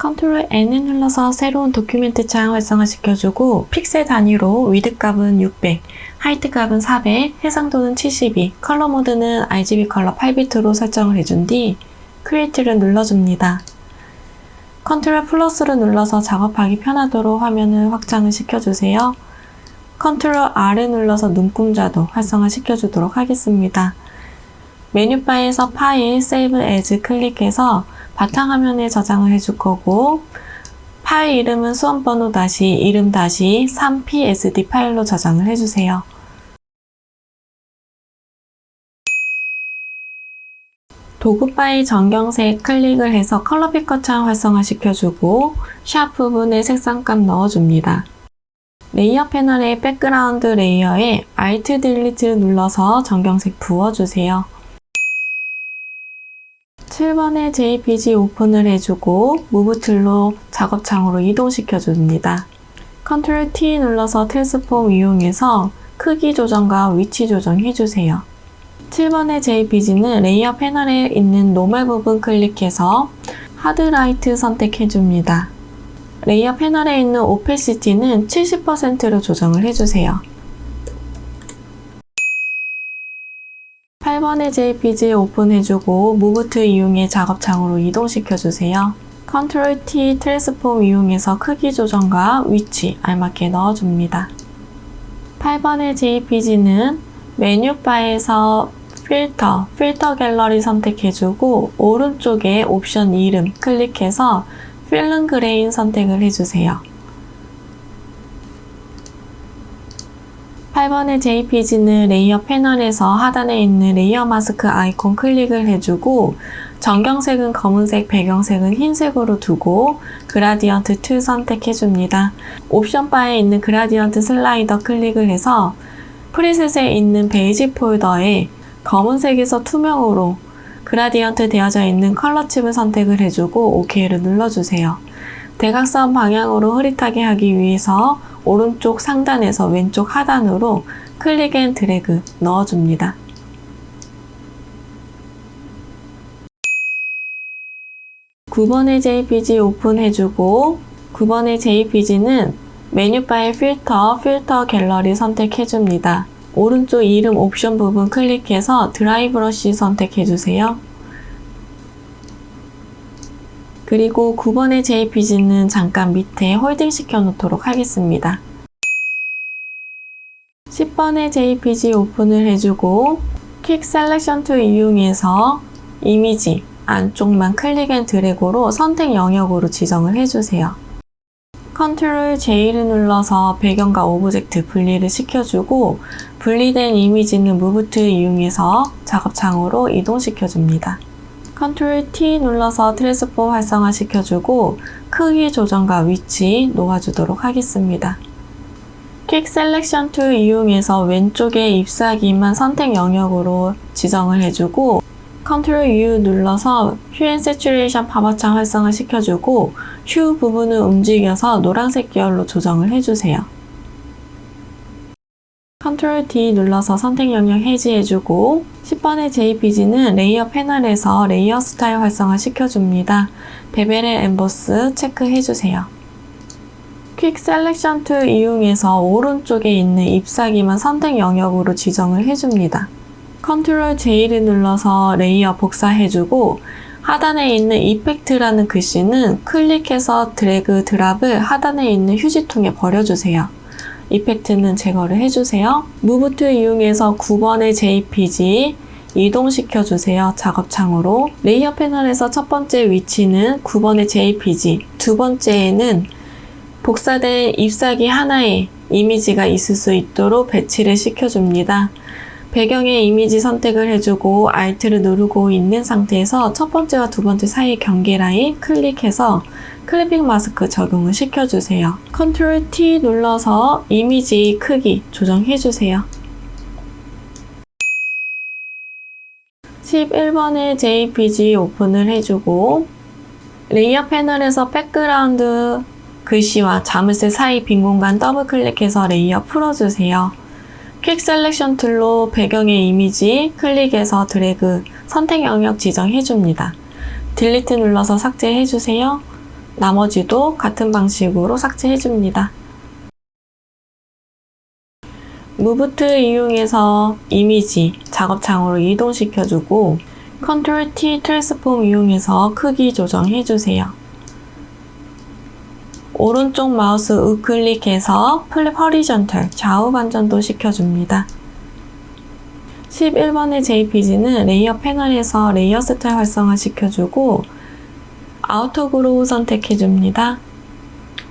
컨트롤 N을 눌러서 새로운 도큐멘트 창 활성화시켜주고 픽셀 단위로 위드 값은 600, 하이트 값은 400, 해상도는 72, 컬러 모드는 RGB 컬러 8비트로 설정을 해준 뒤 크리에이트를 눌러줍니다. 컨트롤 플러스를 눌러서 작업하기 편하도록 화면을 확장을 시켜주세요. 컨트롤 R을 눌러서 눈금자도 활성화 시켜주도록 하겠습니다. 메뉴바에서 파일, Save As 클릭해서 바탕화면에 저장을 해줄 거고 파일 이름은 수험번호 이름 3psd 파일로 저장을 해주세요. 도구 파일 전경색 클릭을 해서 컬러 피커 창 활성화 시켜주고 샵 부분에 색상값 넣어줍니다. 레이어 패널의 백그라운드 레이어에 Alt Delete를 눌러서 전경색 부어주세요. 7번에 JPG 오픈을 해주고 무브 툴로 작업창으로 이동시켜줍니다. Ctrl T 눌러서 트랜스폼 이용해서 크기 조정과 위치 조정해주세요. 7번의 JPG는 레이어 패널에 있는 노멀 부분 클릭해서 하드 라이트 선택해줍니다. 레이어 패널에 있는 오페시티는 70%로 조정을 해주세요. 8번의 JPG 오픈해주고 무브 툴 이용해 작업창으로 이동시켜주세요. Ctrl T 트랜스폼 이용해서 크기 조정과 위치 알맞게 넣어줍니다. 8번의 JPG는 메뉴바에서 필터 갤러리 선택해주고 오른쪽에 옵션 이름 클릭해서 필름 그레인 선택을 해주세요. 8번의 JPG는 레이어 패널에서 하단에 있는 레이어 마스크 아이콘 클릭을 해주고 전경색은 검은색, 배경색은 흰색으로 두고 그라디언트 툴 선택해줍니다. 옵션 바에 있는 그라디언트 슬라이더 클릭을 해서 프리셋에 있는 베이지 폴더에 검은색에서 투명으로 그라디언트 되어져 있는 컬러 칩을 선택을 해주고 OK를 눌러주세요. 대각선 방향으로 흐릿하게 하기 위해서 오른쪽 상단에서 왼쪽 하단으로 클릭 앤 드래그 넣어줍니다. (9번의) JPG 오픈해주고 9번의 JPG는 메뉴바의 필터 갤러리 선택해줍니다. 오른쪽 이름 옵션 부분 클릭해서 드라이 브러쉬 선택해주세요. 그리고 9번의 JPG는 잠깐 밑에 홀딩 시켜 놓도록 하겠습니다. 10번의 JPG 오픈을 해주고 퀵 셀렉션 툴 이용해서 이미지 안쪽만 클릭 앤 드래그로 선택 영역으로 지정을 해주세요. Ctrl J를 눌러서 배경과 오브젝트 분리를 시켜주고 분리된 이미지는 무브 툴 이용해서 작업창으로 이동시켜줍니다. Ctrl T 눌러서 트랜스폼 활성화 시켜주고 크기 조정과 위치 놓아주도록 하겠습니다. 퀵 셀렉션 툴 이용해서 왼쪽에 잎사귀만 선택 영역으로 지정을 해주고 Ctrl U 눌러서 휴 앤 세츄레이션 팝업창 활성화 시켜주고 휴 부분을 움직여서 노란색 계열로 조정을 해주세요. Ctrl D 눌러서 선택 영역 해지해주고 10번의 JPG는 레이어 패널에서 레이어 스타일 활성화 시켜줍니다. 베벨 앤 엠보스 체크해주세요. 퀵 셀렉션 툴 이용해서 오른쪽에 있는 잎사귀만 선택 영역으로 지정을 해줍니다. Ctrl J를 눌러서 레이어 복사해주고 하단에 있는 이펙트라는 글씨는 클릭해서 드래그 드랍을 하단에 있는 휴지통에 버려주세요. 이펙트는 제거를 해주세요. 무브 툴 이용해서 9번의 JPG 이동시켜주세요. 작업창으로. 레이어 패널에서 첫 번째 위치는 9번의 JPG, 두 번째에는 복사된 잎사귀 하나에 이미지가 있을 수 있도록 배치를 시켜줍니다. 배경의 이미지 선택을 해주고 Alt를 누르고 있는 상태에서 첫 번째와 두 번째 사이 경계 라인 클릭해서 클리핑 마스크 적용을 시켜주세요. Ctrl T 눌러서 이미지 크기 조정해주세요. 11번의 JPG 오픈을 해주고 레이어 패널에서 백그라운드 글씨와 자물쇠 사이 빈 공간 더블 클릭해서 레이어 풀어주세요. 퀵 셀렉션 툴로 배경의 이미지 클릭해서 드래그 선택 영역 지정해줍니다. 딜리트 눌러서 삭제해주세요. 나머지도 같은 방식으로 삭제해줍니다. Move to 이용해서 이미지 작업창으로 이동시켜주고 Ctrl T 트랜스폼 이용해서 크기 조정해주세요. 오른쪽 마우스 우클릭해서 플립 허리전털 좌우 반전도 시켜줍니다. 11번의 JPG는 레이어 패널에서 레이어 스타일 활성화 시켜주고 아우터 그로우 선택해줍니다.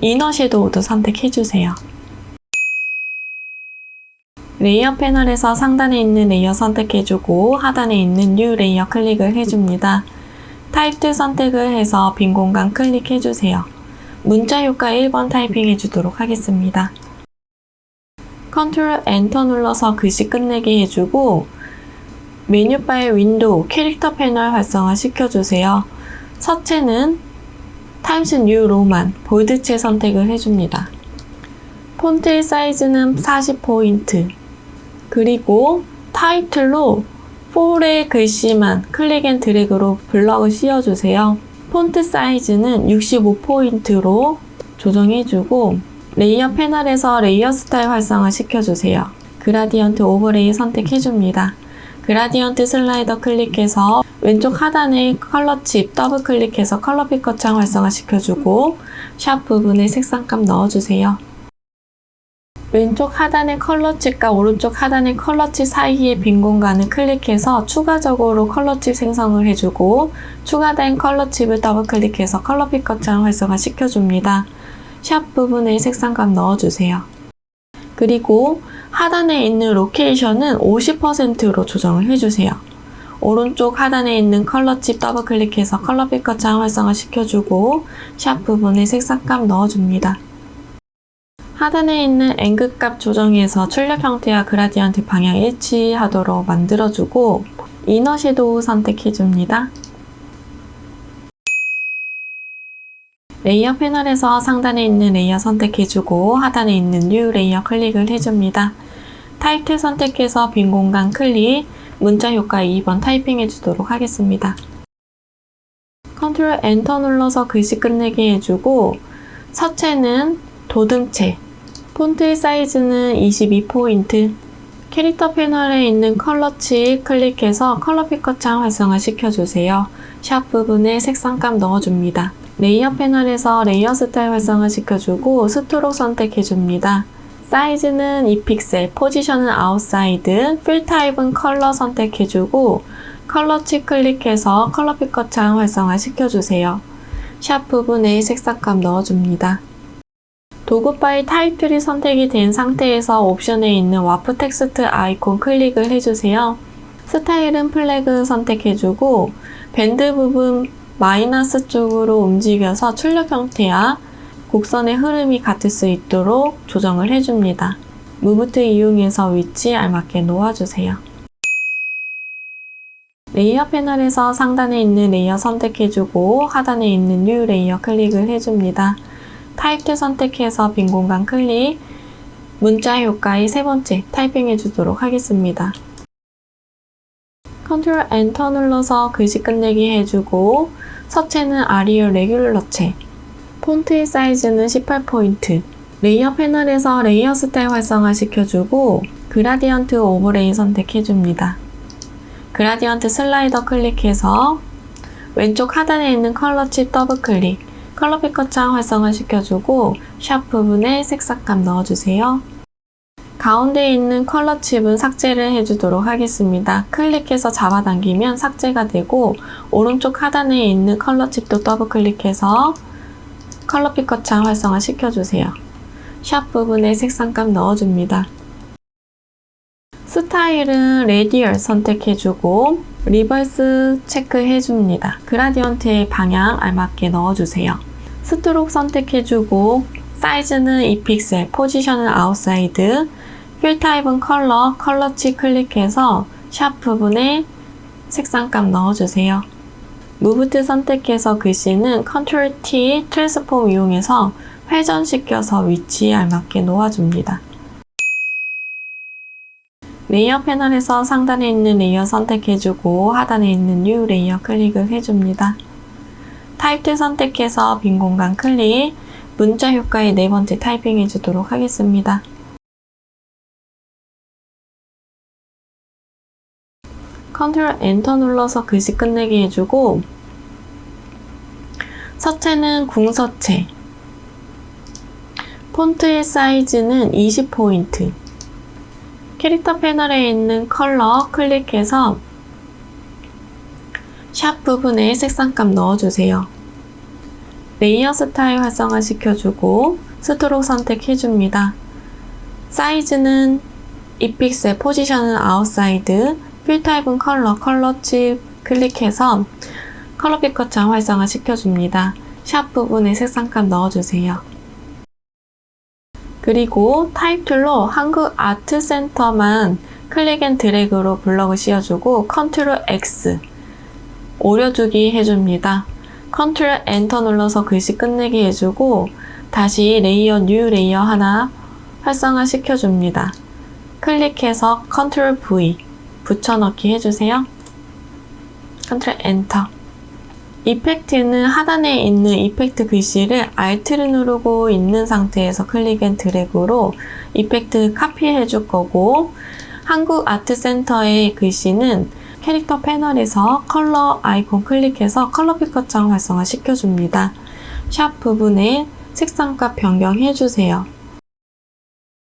이너 섀도우도 선택해주세요. 레이어 패널에서 상단에 있는 레이어 선택해주고 하단에 있는 뉴 레이어 클릭을 해줍니다. 타입 2 선택을 해서 빈 공간 클릭해주세요. 문자 효과 1번 타이핑 해주도록 하겠습니다. Ctrl Enter 눌러서 글씨 끝내게 해주고 메뉴 바의 윈도우 캐릭터 패널 활성화 시켜주세요. 서체는 타임스 뉴 로만 볼드체 선택을 해줍니다. 폰트의 사이즈는 40포인트 그리고 타이틀로 4의 글씨만 클릭 앤 드래그로 블럭을 씌워주세요. 폰트 사이즈는 65포인트로 조정해주고 레이어 패널에서 레이어 스타일 활성화 시켜주세요. 그라디언트 오버레이 선택해줍니다. 그라디언트 슬라이더 클릭해서 왼쪽 하단에 컬러 칩 더블 클릭해서 컬러 피커 창 활성화 시켜주고 샵 부분에 색상감 넣어주세요. 왼쪽 하단의 컬러 칩과 오른쪽 하단의 컬러 칩 사이의 빈 공간을 클릭해서 추가적으로 컬러 칩 생성을 해주고 추가된 컬러 칩을 더블 클릭해서 컬러 피커 창 활성화 시켜줍니다. 샵 부분에 색상감 넣어주세요. 그리고 하단에 있는 로케이션은 50%로 조정을 해주세요. 오른쪽 하단에 있는 컬러 칩 더블 클릭해서 컬러 피커 창 활성화 시켜주고 샵 부분에 색상감 넣어줍니다. 하단에 있는 앵글 값 조정해서 출력 형태와 그라디언트 방향 일치하도록 만들어주고 이너 섀도우 선택해줍니다. 레이어 패널에서 상단에 있는 레이어 선택해주고 하단에 있는 뉴 레이어 클릭을 해줍니다. 타입2 선택해서 빈 공간 클릭, 문자 효과 2번 타이핑 해주도록 하겠습니다. Ctrl Enter 눌러서 글씨 끝내게 해주고 서체는 도듬체, 폰트의 사이즈는 22포인트, 캐릭터 패널에 있는 컬러 칩 클릭해서 컬러 피커 창 활성화 시켜주세요. 샵 부분에 색상감 넣어줍니다. 레이어 패널에서 레이어 스타일 활성화 시켜주고 스트로크 선택해줍니다. 사이즈는 2픽셀, 포지션은 아웃사이드, 필 타입은 컬러 선택해주고 컬러 칩 클릭해서 컬러 피커 창 활성화 시켜주세요. 샵 부분에 색상감 넣어줍니다. 도구 파일 타입 3 선택이 된 상태에서 옵션에 있는 와프 텍스트 아이콘 클릭을 해주세요. 스타일은 플래그 선택해주고 밴드 부분 마이너스 쪽으로 움직여서 출력 형태와 곡선의 흐름이 같을 수 있도록 조정을 해줍니다. Move to 이용해서 위치에 알맞게 놓아주세요. 레이어 패널에서 상단에 있는 레이어 선택해주고 하단에 있는 뉴 레이어 클릭을 해줍니다. 타입 2 선택해서 빈 공간 클릭, 문자 효과의 세 번째 타이핑 해주도록 하겠습니다. Ctrl Enter 눌러서 글씨 끝내기 해주고 서체는 아리얼 레귤러체, 폰트의 사이즈는 18포인트, 레이어 패널에서 레이어 스타일 활성화 시켜주고 그라디언트 오버레이 선택해줍니다. 그라디언트 슬라이더 클릭해서 왼쪽 하단에 있는 컬러 칩 더블 클릭, 컬러 피커 창 활성화 시켜주고 샵 부분에 색상감 넣어주세요. 가운데에 있는 컬러 칩은 삭제를 해주도록 하겠습니다. 클릭해서 잡아당기면 삭제가 되고 오른쪽 하단에 있는 컬러 칩도 더블 클릭해서 컬러 피커 창 활성화 시켜주세요. 샵 부분에 색상감 넣어줍니다. 스타일은 레디얼 선택해주고 리버스 체크해줍니다. 그라디언트의 방향 알맞게 넣어주세요. 스트로크 선택해주고 사이즈는 2픽셀, 포지션은 아웃사이드, 필 타입은 컬러, 컬러 칩 클릭해서 샵 부분에 색상감 넣어주세요. Move to 선택해서 글씨는 Ctrl T 트랜스폼 이용해서 회전시켜서 위치에 알맞게 놓아줍니다. 레이어 패널에서 상단에 있는 레이어 선택해주고 하단에 있는 뉴 레이어 클릭을 해줍니다. 타입 2 선택해서 빈 공간 클릭, 문자 효과의 네 번째 타이핑 해주도록 하겠습니다. 컨트롤 엔터 눌러서 글씨 끝내기 해주고, 서체는 궁서체, 폰트의 사이즈는 20포인트, 캐릭터 패널에 있는 컬러 클릭해서 샵 부분에 색상값 넣어주세요. 레이어 스타일 활성화 시켜주고 스트로크 선택해줍니다. 사이즈는 2픽셀, 포지션은 아웃사이드, 필 타입은 컬러 칩 클릭해서 컬러 피커처럼 활성화 시켜줍니다. 샵 부분에 색상값 넣어주세요. 그리고 타입 툴로 한국 아트센터만 클릭 앤 드래그로 블럭을 씌워주고 컨트롤 X 오려두기 해줍니다. 컨트롤 엔터 눌러서 글씨 끝내기 해주고 다시 레이어 뉴 레이어 하나 활성화 시켜줍니다. 클릭해서 컨트롤 V 붙여넣기 해주세요. 컨트롤 엔터. 이펙트는 하단에 있는 이펙트 글씨를 Alt를 누르고 있는 상태에서 클릭 앤 드래그로 이펙트 카피해 줄 거고, 한국 아트센터의 글씨는 캐릭터 패널에서 컬러 아이콘 클릭해서 컬러 피커처럼 활성화 시켜줍니다. 샵 부분에 색상값 변경해주세요.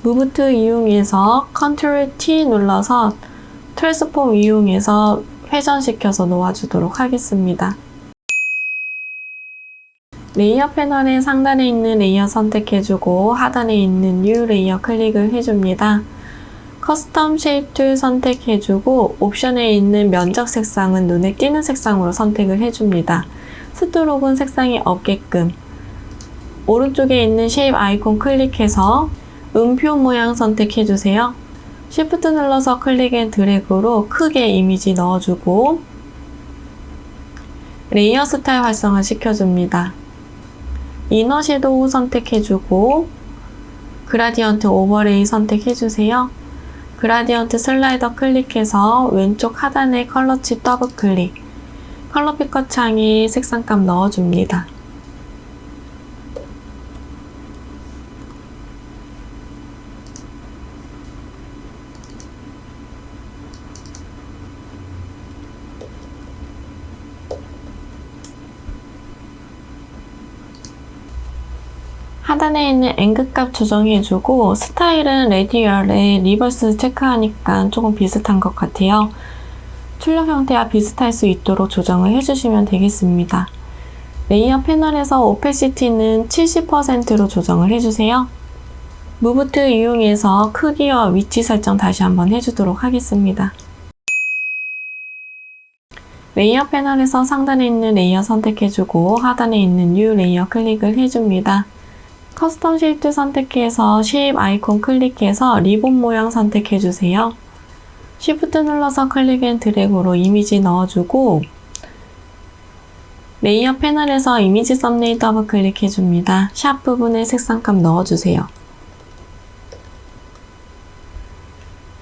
무브 툴 이용해서 컨트롤 T 눌러서 트랜스폼 이용해서 회전시켜서 놓아주도록 하겠습니다. 레이어 패널의 상단에 있는 레이어 선택해주고 하단에 있는 뉴 레이어 클릭을 해줍니다. 커스텀 쉐입 툴 선택해주고 옵션에 있는 면적 색상은 눈에 띄는 색상으로 선택을 해줍니다. 스트로크는 색상이 없게끔. 오른쪽에 있는 쉐입 아이콘 클릭해서 음표 모양 선택해주세요. Shift 눌러서 클릭 앤 드래그로 크게 이미지 넣어주고 레이어 스타일 활성화 시켜줍니다. 이너 섀도우 선택해주고 그라디언트 오버레이 선택해주세요. 그라디언트 슬라이더 클릭해서 왼쪽 하단에 컬러 칩 더블 클릭, 컬러 피커 창에 색상값 넣어줍니다. 하단에 있는 앵글값 조정해주고 스타일은 레디얼에 리버스 체크하니까 조금 비슷한 것 같아요. 출력 형태와 비슷할 수 있도록 조정을 해주시면 되겠습니다. 레이어 패널에서 오페시티는 70%로 조정을 해주세요. 무브 툴 이용해서 크기와 위치 설정 다시 한번 해주도록 하겠습니다. 레이어 패널에서 상단에 있는 레이어 선택해주고 하단에 있는 뉴 레이어 클릭을 해줍니다. 커스텀 쉐입 선택해서 쉐입 아이콘 클릭해서 리본 모양 선택해주세요. Shift 눌러서 클릭 앤 드래그로 이미지 넣어주고 레이어 패널에서 이미지 썸네일 더블 클릭해줍니다. 샵 부분에 색상값 넣어주세요.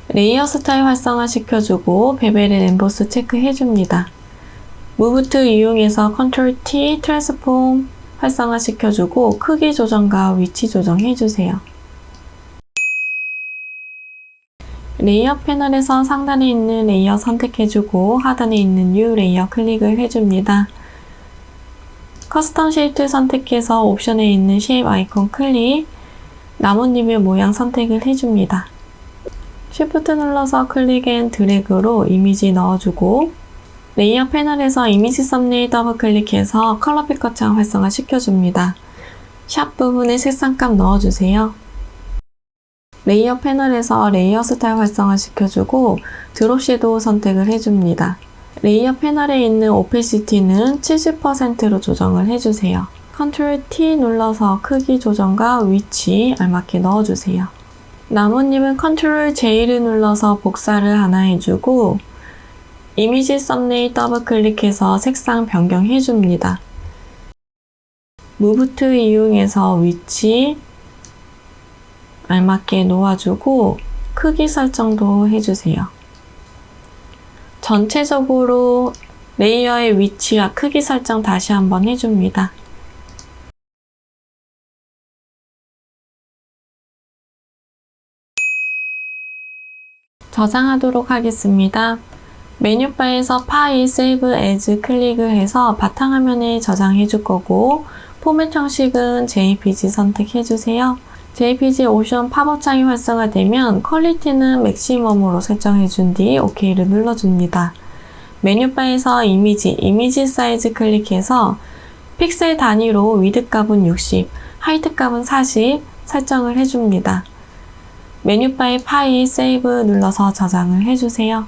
레이어 스타일 활성화 시켜주고 베벨 앤 엠보스 체크해줍니다. 무브 툴 이용해서 컨트롤 T 트랜스폼 활성화 시켜주고 크기 조정과 위치 조정해주세요. 레이어 패널에서 상단에 있는 레이어 선택해주고 하단에 있는 뉴 레이어 클릭을 해줍니다. 커스텀 쉐입 툴 선택해서 옵션에 있는 쉐입 아이콘 클릭, 나뭇잎의 모양 선택을 해줍니다. Shift 눌러서 클릭 앤 드래그로 이미지 넣어주고 레이어 패널에서 이미지 썸네일 더블 클릭해서 컬러 피커창 활성화 시켜줍니다. 샵 부분에 색상값 넣어주세요. 레이어 패널에서 레이어 스타일 활성화 시켜주고 드롭 섀도우 선택을 해줍니다. 레이어 패널에 있는 오페시티는 70%로 조정을 해주세요. 컨트롤 T 눌러서 크기 조정과 위치 알맞게 넣어주세요. 나뭇잎은 컨트롤 J를 눌러서 복사를 하나 해주고 이미지 썸네일 더블 클릭해서 색상 변경해줍니다. 무브 툴 이용해서 위치 알맞게 놓아주고 크기 설정도 해주세요. 전체적으로 레이어의 위치와 크기 설정 다시 한번 해줍니다. 저장하도록 하겠습니다. 메뉴바에서 파일 세이브 에즈 클릭을 해서 바탕화면에 저장해 줄 거고, 포맷 형식은 JPG 선택해 주세요. JPG 옵션 팝업 창이 활성화되면 퀄리티는 맥시멈으로 설정해 준 뒤 OK를 눌러줍니다. 메뉴바에서 이미지 사이즈 클릭해서 픽셀 단위로 위드 값은 60, 하이트 값은 40 설정을 해줍니다. 메뉴바의 파일 세이브 눌러서 저장을 해주세요.